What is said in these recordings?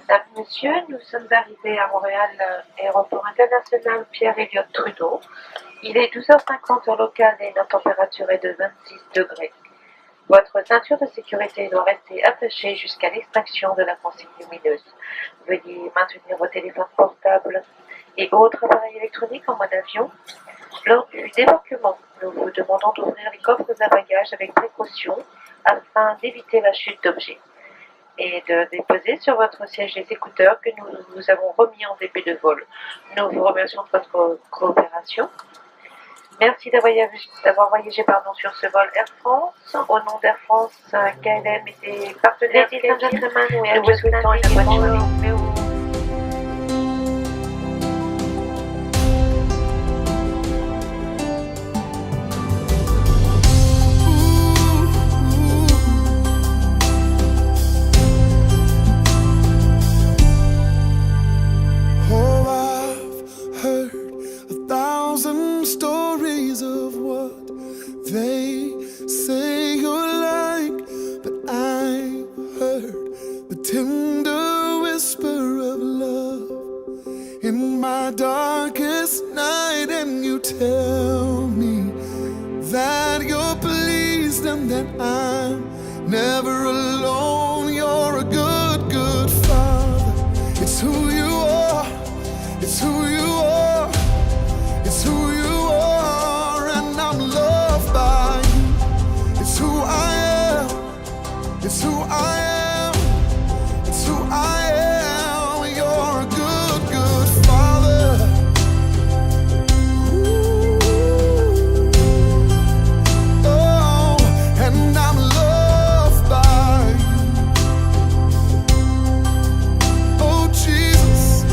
Mesdames, Messieurs, nous sommes arrivés à Montréal, aéroport international Pierre-Elliott Trudeau. Il est 12h50 heure locale et la température est de 26 degrés. Votre ceinture de sécurité doit rester attachée jusqu'à l'extraction de la consigne lumineuse. Veuillez maintenir vos téléphones portables et autres appareils électroniques en mode avion. Lors du débarquement, nous vous demandons d'ouvrir les coffres à bagages avec précaution afin d'éviter la chute d'objets et de déposer sur votre siège les écouteurs que nous vous avons remis en début de vol. Nous vous remercions de votre coopération. Merci d'avoir voyagé sur ce vol Air France. Au nom d'Air France, KLM et des partenaires, nous vous souhaitons une bonne journée. Stories of what they say you're like, but I've heard the tender whisper of love in my darkest night, and you tell me that you're pleased and that I'm never alone. You're a good, good father. It's who you are, it's who you are, it's who you are, and I'm loved by you. It's who I am, it's who I am, it's who I am. You're a good, good father. Ooh. Oh, and I'm loved by you. Oh, Jesus.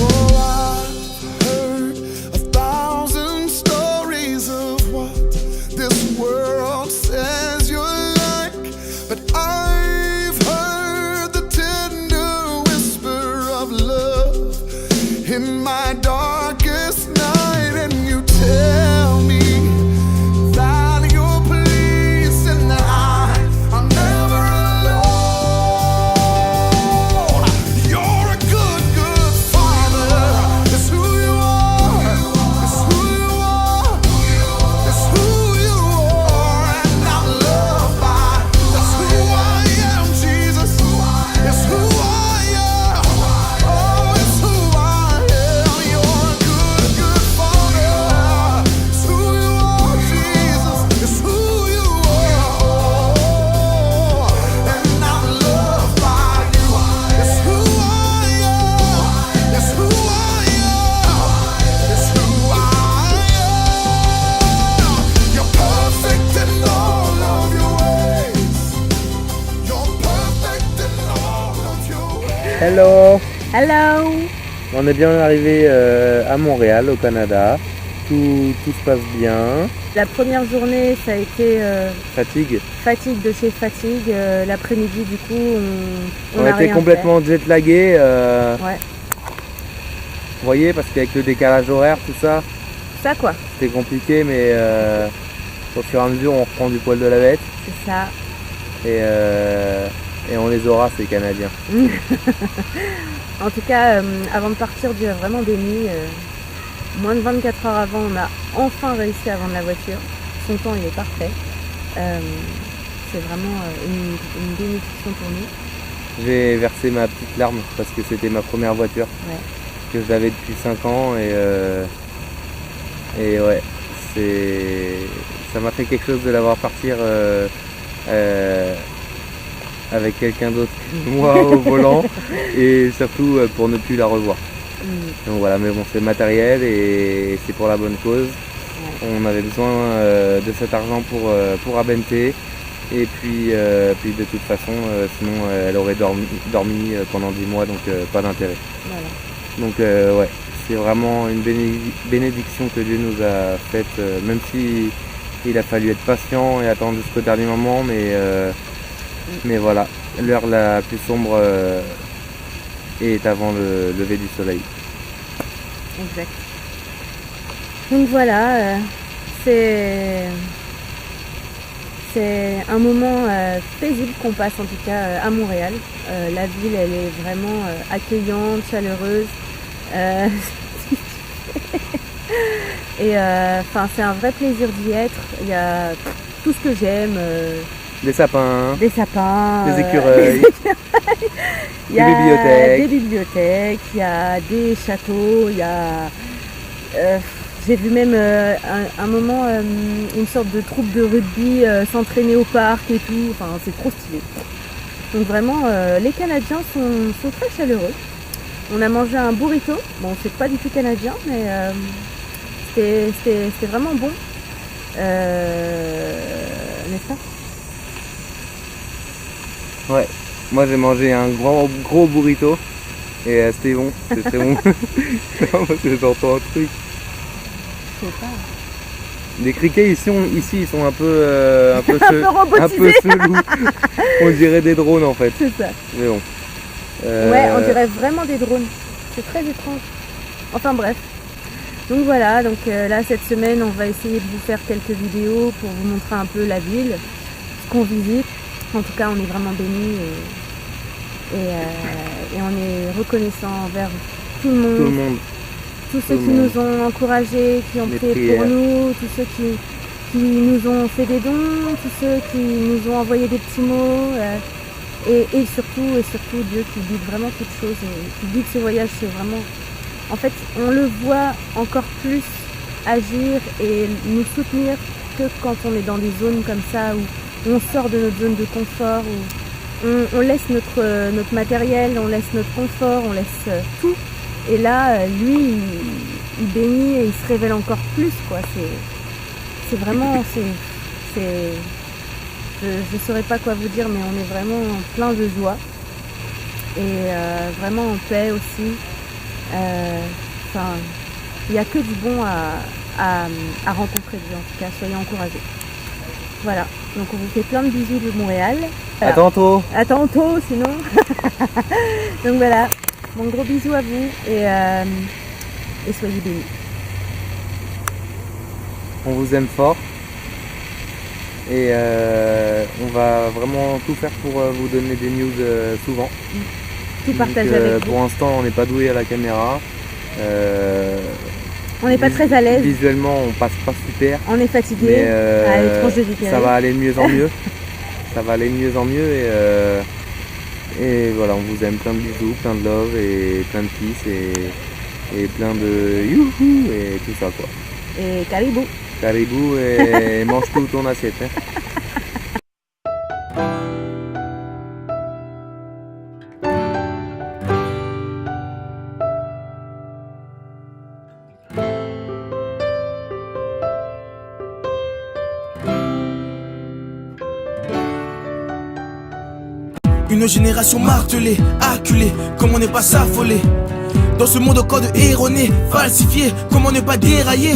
Oh, I've heard 1,000 stories of what this world says you're like, but I've heard the tender whisper of love in my darkest night, and you tell me that you're pleased and that I'm never alone. You're a good, good father. It's who you are, it's who you are, it's who you are, and I'm loved by. That's who I am, Jesus. It's who I am. Oh, it's who I am. You're a good, good father. It's who you are, Jesus. It's who you are. And I'm loved by you. It's who I am. It's who I am. It's who I am. You're perfect in all of your ways. You're perfect in all of your ways. Hello, Hello. on est bien arrivé à Montréal au Canada, tout se passe bien, La première journée, ça a été fatigue, fatigue de chez fatigue. L'après-midi, du coup, on on a était rien complètement jet-lagués, fait. Ouais, vous voyez, parce qu'avec le décalage horaire, tout ça, ça quoi, c'était compliqué, mais au fur et à mesure, on reprend du poil de la bête, c'est ça. et on les aura, ces Canadiens. En tout cas, avant de partir, Dieu a vraiment béni. Moins de 24 heures avant, on a enfin réussi à vendre la voiture. Son temps, il est parfait. C'est vraiment une bénédiction pour nous. J'ai versé ma petite larme, parce que c'était ma première voiture, Ouais. que j'avais depuis 5 ans, et ouais, ça m'a fait quelque chose de la voir partir avec quelqu'un d'autre que moi au volant, et surtout pour ne plus la revoir. Donc voilà, mais bon, c'est matériel et c'est pour la bonne cause. On avait besoin de cet argent pour Abente, et puis de toute façon, sinon elle aurait dormi pendant 10 mois, donc pas d'intérêt. Voilà. Donc ouais, c'est vraiment une bénédiction que Dieu nous a faite, même si il a fallu être patient et attendre jusqu'au dernier moment, mais voilà, l'heure la plus sombre est avant le lever du soleil. Exact. Donc voilà, c'est C'est un moment paisible qu'on passe en tout cas à Montréal. La ville, elle est vraiment accueillante, chaleureuse. Et c'est un vrai plaisir d'y être. Il y a tout ce que j'aime. Des sapins, Des sapins. des écureuils, Il y a des bibliothèques. des bibliothèques, il y a des châteaux, il y a... j'ai vu même un moment une sorte de troupe de rugby s'entraîner au parc et tout. Enfin, c'est trop stylé. Donc vraiment, les Canadiens sont très chaleureux. On a mangé un burrito. Bon, c'est pas du tout canadien, mais c'était vraiment bon. N'est-ce pas? Ouais, moi j'ai mangé un gros burrito et c'était bon, c'était très bon. Non, parce que j'entends un truc. Je sais pas. Les criquets ici ils sont un peu Un peu robotisés. chelous. On dirait des drones en fait. C'est ça. Mais bon. Ouais, on dirait vraiment des drones. C'est très étrange. Enfin bref. Donc voilà, là cette semaine on va essayer de vous faire quelques vidéos pour vous montrer un peu la ville, ce qu'on visite. En tout cas on est vraiment bénis et on est reconnaissant envers tout le monde. Tous ceux qui nous ont encouragés, qui ont prié pour nous, tous ceux qui nous ont fait des dons, tous ceux qui nous ont envoyé des petits mots. Et surtout Dieu qui guide vraiment toutes choses et qui guide ce voyage. C'est vraiment, en fait, on le voit encore plus agir et nous soutenir que quand on est dans des zones comme ça où on sort de notre zone de confort, où on laisse notre matériel, on laisse notre confort, on laisse tout. Et là, lui, il bénit et il se révèle encore plus, quoi. C'est vraiment, je saurais pas quoi vous dire, mais on est vraiment plein de joie et vraiment en paix aussi. Il n'y a que du bon à rencontrer Dieu, en tout cas, soyez encouragés. Voilà, donc on vous fait plein de bisous de Montréal. À tantôt. À tantôt, sinon. Donc voilà, bon gros bisous à vous et soyez bénis. On vous aime fort. Et on va vraiment tout faire pour vous donner des news souvent. Tout partager Donc, avec vous. pour l'instant, on n'est pas doué à la caméra. On n'est pas très à l'aise. Visuellement, on passe pas super. On est fatigué. Mais à l'étrange de Viteri. ça va aller de mieux en mieux. Ça va aller de mieux en mieux. Et voilà, on vous aime, plein de bisous, plein de love et plein de kiss et plein de youhou et tout ça quoi. Et caribou. Caribou et mange tout ton assiette. Hein. Une génération martelée, acculée, comment ne pas s'affoler? Dans ce monde au code erroné, falsifié, comment ne pas dérailler?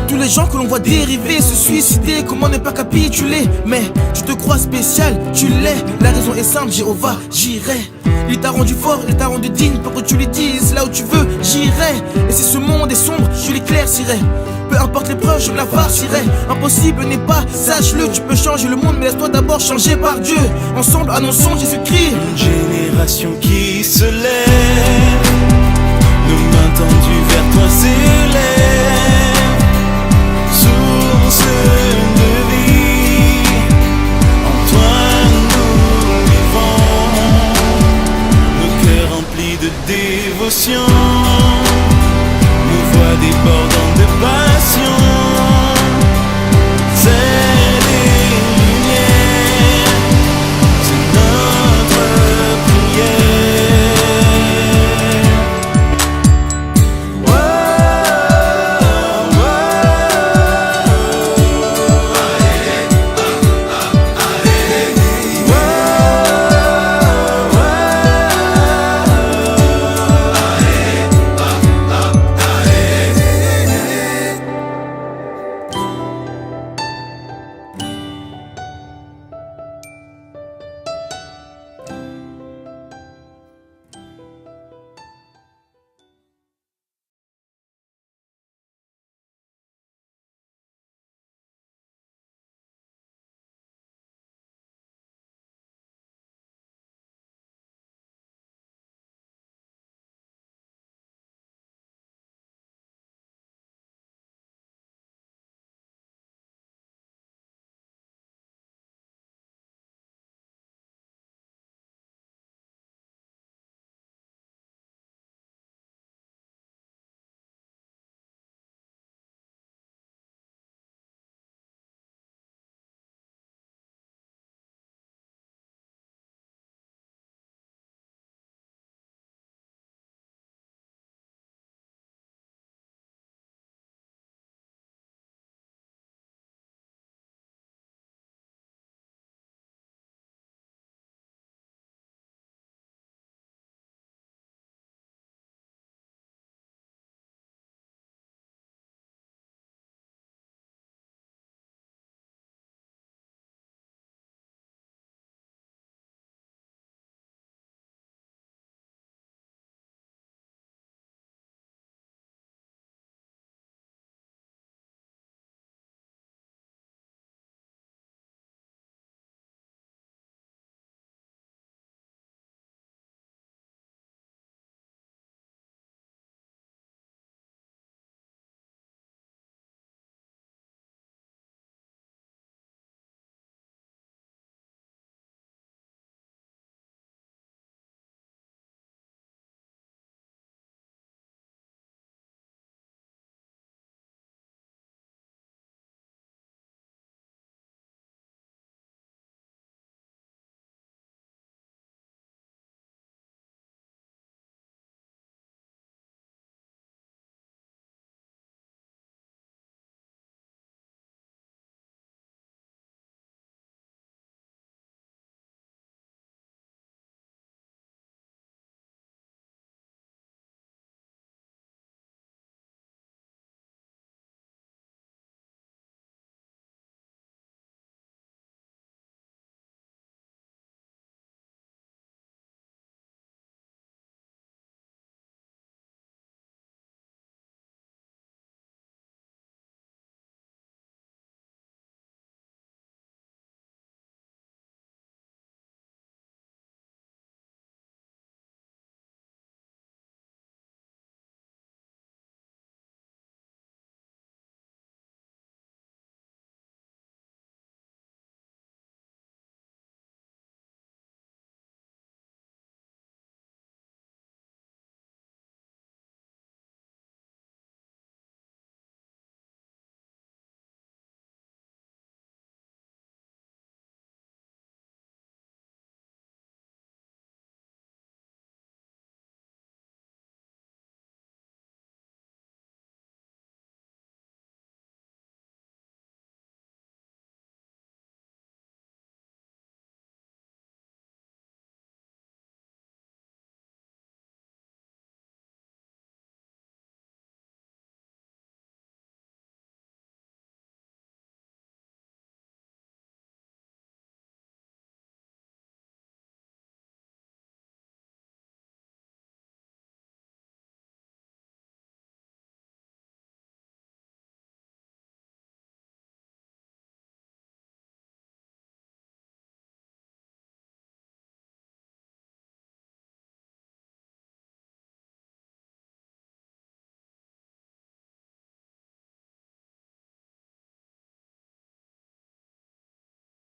Tous les gens que l'on voit dériver, se suicider, comment ne pas capituler? Mais tu te crois spécial, tu l'es. La raison est simple, Jéhovah, j'irai. Il t'a rendu fort, il t'a rendu digne pour que tu lui dises là où tu veux, j'irai. Et si ce monde est sombre, je l'éclaircirai. Peu importe l'épreuve, je la farcirai. Impossible n'est pas, sache-le. Tu peux changer le monde, mais laisse-toi d'abord changer par Dieu. Ensemble, annonçons Jésus-Christ. Une génération qui se lève, nos mains tendues vers toi s'élèvent. Source